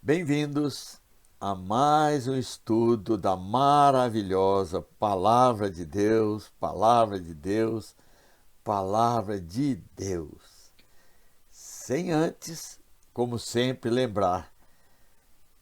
Bem-vindos a mais um estudo da maravilhosa Palavra de Deus, Palavra de Deus, Palavra de Deus. Sem antes, como sempre, lembrar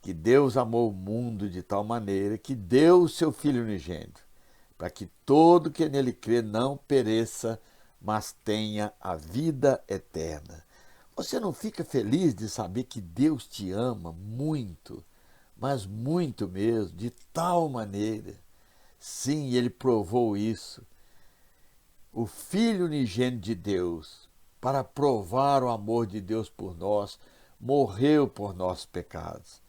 que Deus amou o mundo de tal maneira que deu o seu Filho unigênito, para que todo que nele crê não pereça, mas tenha a vida eterna. Você não fica feliz de saber que Deus te ama muito, mas muito mesmo, de tal maneira? Sim, ele provou isso. O Filho unigênito de Deus, para provar o amor de Deus por nós, morreu por nossos pecados.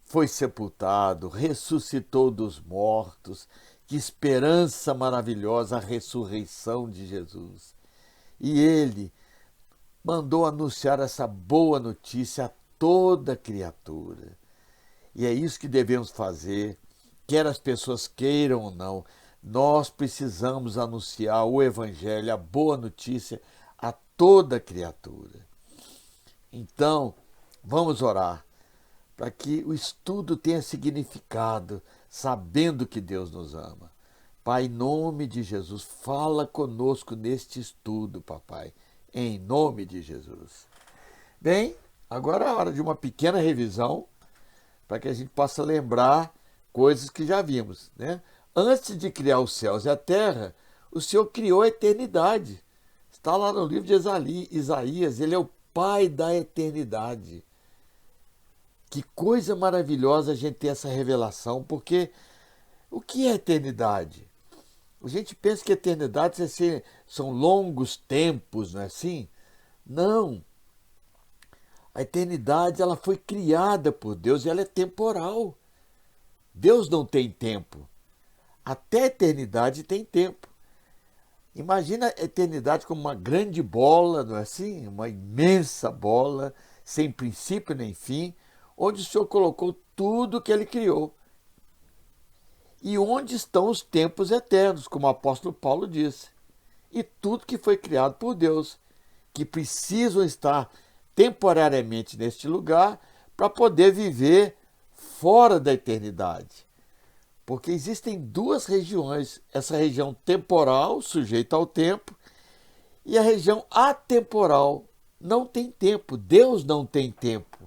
Foi sepultado, ressuscitou dos mortos. Que esperança maravilhosa a ressurreição de Jesus. E ele mandou anunciar essa boa notícia a toda criatura. E é isso que devemos fazer, quer as pessoas queiram ou não. Nós precisamos anunciar o Evangelho, a boa notícia, a toda criatura. Então, vamos orar para que o estudo tenha significado, sabendo que Deus nos ama. Pai, em nome de Jesus, fala conosco neste estudo, papai, em nome de Jesus. Bem, agora é a hora de uma pequena revisão, para que a gente possa lembrar coisas que já vimos, né? Antes de criar os céus e a terra, o Senhor criou a eternidade. Está lá no livro de Isaías, ele é o Pai da eternidade. Que coisa maravilhosa a gente ter essa revelação, porque o que é eternidade? A gente pensa que eternidade são longos tempos, não é assim? Não. A eternidade ela foi criada por Deus e ela é temporal. Deus não tem tempo. Até a eternidade tem tempo. Imagina a eternidade como uma grande bola, não é assim? Uma imensa bola, sem princípio nem fim, onde o Senhor colocou tudo que ele criou. E onde estão os tempos eternos, como o apóstolo Paulo disse. E tudo que foi criado por Deus, que precisam estar temporariamente neste lugar para poder viver fora da eternidade. Porque existem duas regiões, essa região temporal, sujeita ao tempo, e a região atemporal, não tem tempo. Deus não tem tempo.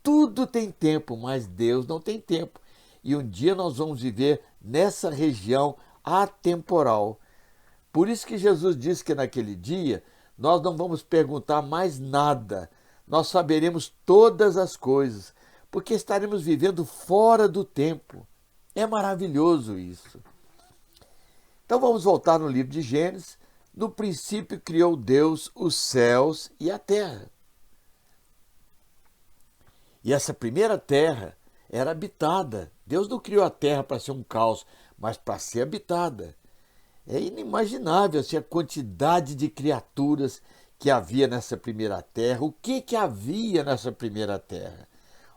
Tudo tem tempo, mas Deus não tem tempo. E um dia nós vamos viver nessa região atemporal. Por isso que Jesus disse que naquele dia nós não vamos perguntar mais nada. Nós saberemos todas as coisas, porque estaremos vivendo fora do tempo. É maravilhoso isso. Então vamos voltar no livro de Gênesis. No princípio criou Deus os céus e a terra. E essa primeira terra era habitada. Deus não criou a terra para ser um caos, mas para ser habitada. É inimaginável assim, a quantidade de criaturas que havia nessa primeira terra. O que havia nessa primeira terra?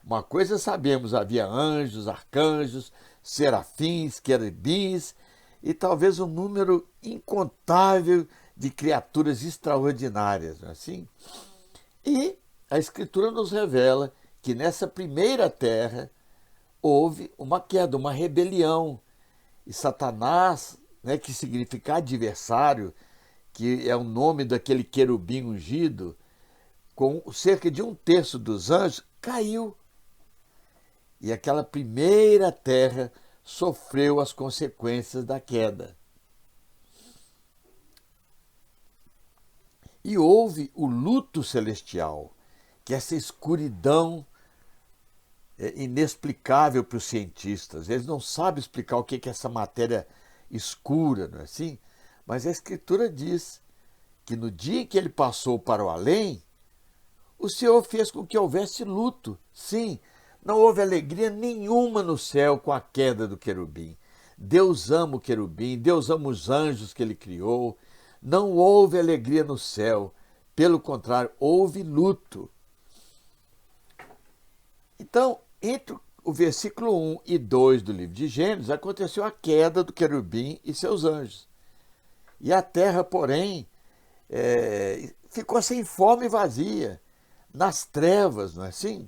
Uma coisa sabemos, havia anjos, arcanjos, serafins, querubins e talvez um número incontável de criaturas extraordinárias, não é assim? E a Escritura nos revela que nessa primeira terra houve uma queda, uma rebelião. E Satanás, né, que significa adversário, que é o nome daquele querubim ungido, com cerca de um terço dos anjos, caiu. E aquela primeira terra sofreu as consequências da queda. E houve o luto celestial, que é essa escuridão inexplicável para os cientistas. Eles não sabem explicar o que é essa matéria escura, não é assim? Mas a Escritura diz que no dia em que ele passou para o além, o Senhor fez com que houvesse luto. Sim, não houve alegria nenhuma no céu com a queda do querubim. Deus ama o querubim, Deus ama os anjos que ele criou. Não houve alegria no céu. Pelo contrário, houve luto. Então, entre o versículo 1 e 2 do livro de Gênesis, aconteceu a queda do querubim e seus anjos. E a terra, porém, ficou sem forma e vazia, nas trevas, não é assim?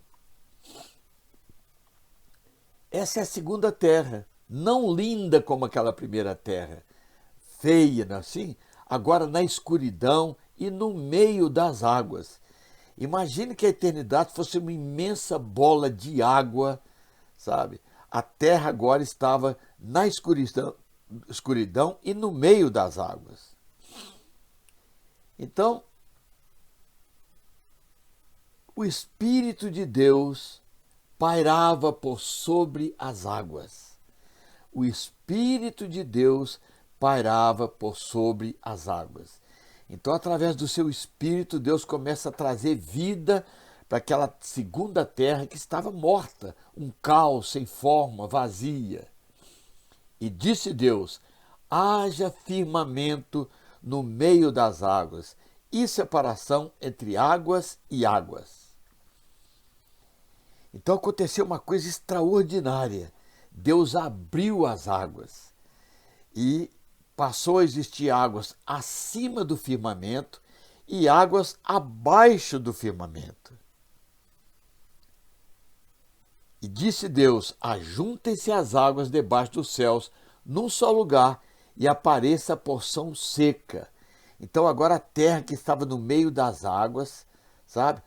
Essa é a segunda terra, não linda como aquela primeira terra, feia, não é assim? Agora na escuridão e no meio das águas. Imagine que a eternidade fosse uma imensa bola de água, sabe? A terra agora estava na escuridão e no meio das águas. Então, o Espírito de Deus pairava por sobre as águas. O Espírito de Deus pairava por sobre as águas. Então, através do seu Espírito, Deus começa a trazer vida para aquela segunda terra que estava morta, um caos, sem forma, vazia. E disse Deus: haja firmamento no meio das águas e separação entre águas e águas. Então aconteceu uma coisa extraordinária. Deus abriu as águas e passou a existir águas acima do firmamento e águas abaixo do firmamento. E disse Deus: ajuntem-se as águas debaixo dos céus num só lugar e apareça a porção seca. Então agora a terra que estava no meio das águas, sabe,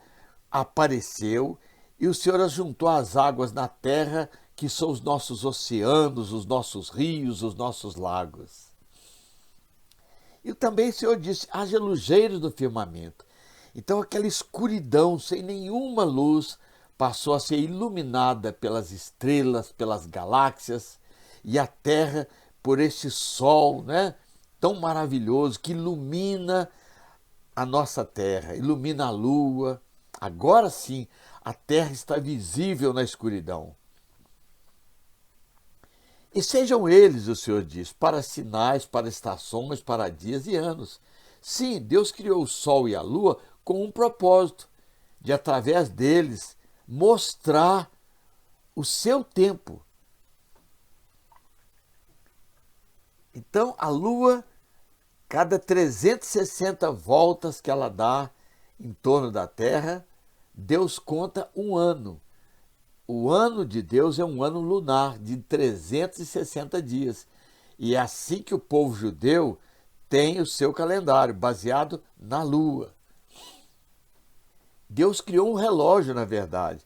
apareceu e o Senhor ajuntou as águas na terra, que são os nossos oceanos, os nossos rios, os nossos lagos. E também o Senhor disse: haja luzeiros no firmamento. Então aquela escuridão sem nenhuma luz passou a ser iluminada pelas estrelas, pelas galáxias, e a terra por esse sol, né, tão maravilhoso que ilumina a nossa terra, ilumina a lua. Agora sim, a terra está visível na escuridão. E sejam eles, o Senhor diz, para sinais, para estações, para dias e anos. Sim, Deus criou o sol e a lua com um propósito, de através deles mostrar o seu tempo. Então, a lua, cada 360 voltas que ela dá em torno da Terra, Deus conta um ano. O ano de Deus é um ano lunar de 360 dias. E é assim que o povo judeu tem o seu calendário, baseado na lua. Deus criou um relógio, na verdade,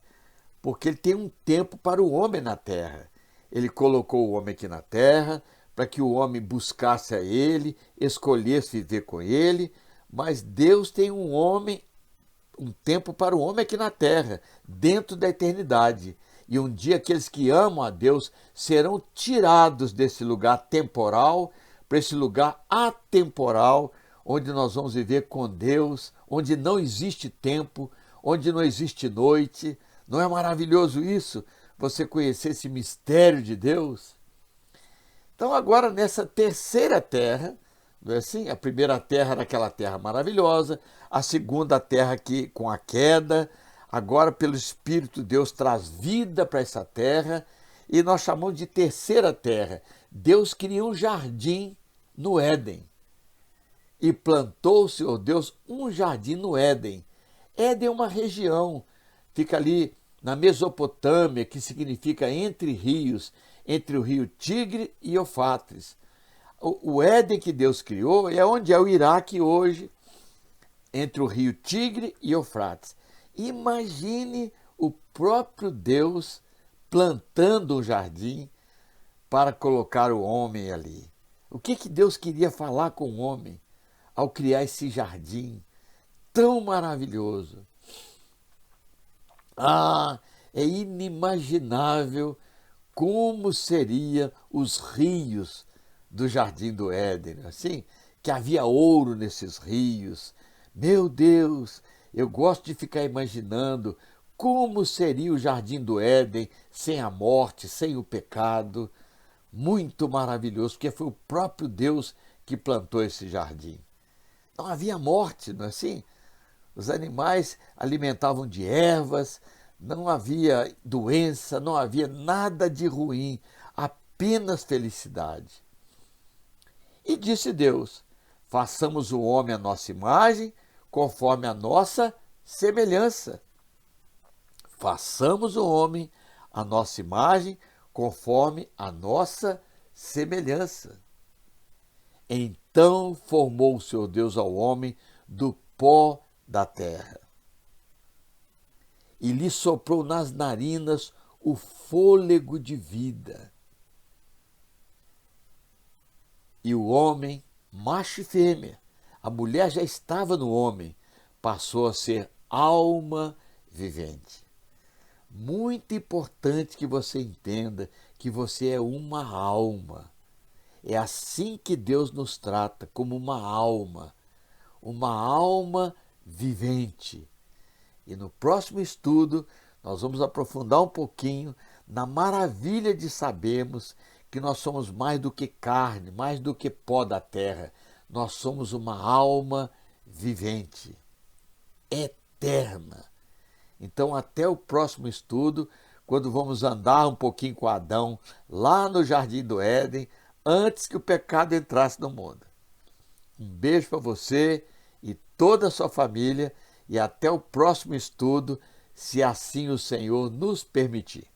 porque ele tem um tempo para o homem na terra. Ele colocou o homem aqui na terra para que o homem buscasse a ele, escolhesse viver com ele, mas Deus tem um tempo para o homem aqui na terra, dentro da eternidade. E um dia aqueles que amam a Deus serão tirados desse lugar temporal para esse lugar atemporal, onde nós vamos viver com Deus, onde não existe tempo, onde não existe noite. Não é maravilhoso isso? Você conhecer esse mistério de Deus? Então agora nessa terceira terra, não é assim? A primeira terra era aquela terra maravilhosa, a segunda terra que com a queda, agora pelo Espírito Deus traz vida para essa terra e nós chamamos de terceira terra. Deus criou um jardim no Éden e plantou o Senhor Deus um jardim no Éden. Éden é uma região, fica ali na Mesopotâmia, que significa entre rios, entre o rio Tigre e Eufrates. O Éden que Deus criou é onde é o Iraque hoje, entre o rio Tigre e Eufrates. Imagine o próprio Deus plantando um jardim para colocar o homem ali. O que Deus queria falar com o homem ao criar esse jardim tão maravilhoso? É inimaginável como seriam os rios do Jardim do Éden, assim, que havia ouro nesses rios. Meu Deus, eu gosto de ficar imaginando como seria o Jardim do Éden sem a morte, sem o pecado. Muito maravilhoso, porque foi o próprio Deus que plantou esse jardim. Não havia morte, não é assim? Os animais alimentavam de ervas, não havia doença, não havia nada de ruim, apenas felicidade. E disse Deus: façamos o homem à nossa imagem, conforme a nossa semelhança. Façamos o homem à nossa imagem, conforme a nossa semelhança. Então formou o Senhor Deus ao homem do pó da terra e lhe soprou nas narinas o fôlego de vida. E o homem, macho e fêmea, a mulher já estava no homem, passou a ser alma vivente. Muito importante que você entenda que você é uma alma. É assim que Deus nos trata, como uma alma vivente. E no próximo estudo, nós vamos aprofundar um pouquinho na maravilha de sabermos que nós somos mais do que carne, mais do que pó da terra. Nós somos uma alma vivente, eterna. Então, até o próximo estudo, quando vamos andar um pouquinho com Adão lá no Jardim do Éden, antes que o pecado entrasse no mundo. Um beijo para você e toda a sua família e até o próximo estudo, se assim o Senhor nos permitir.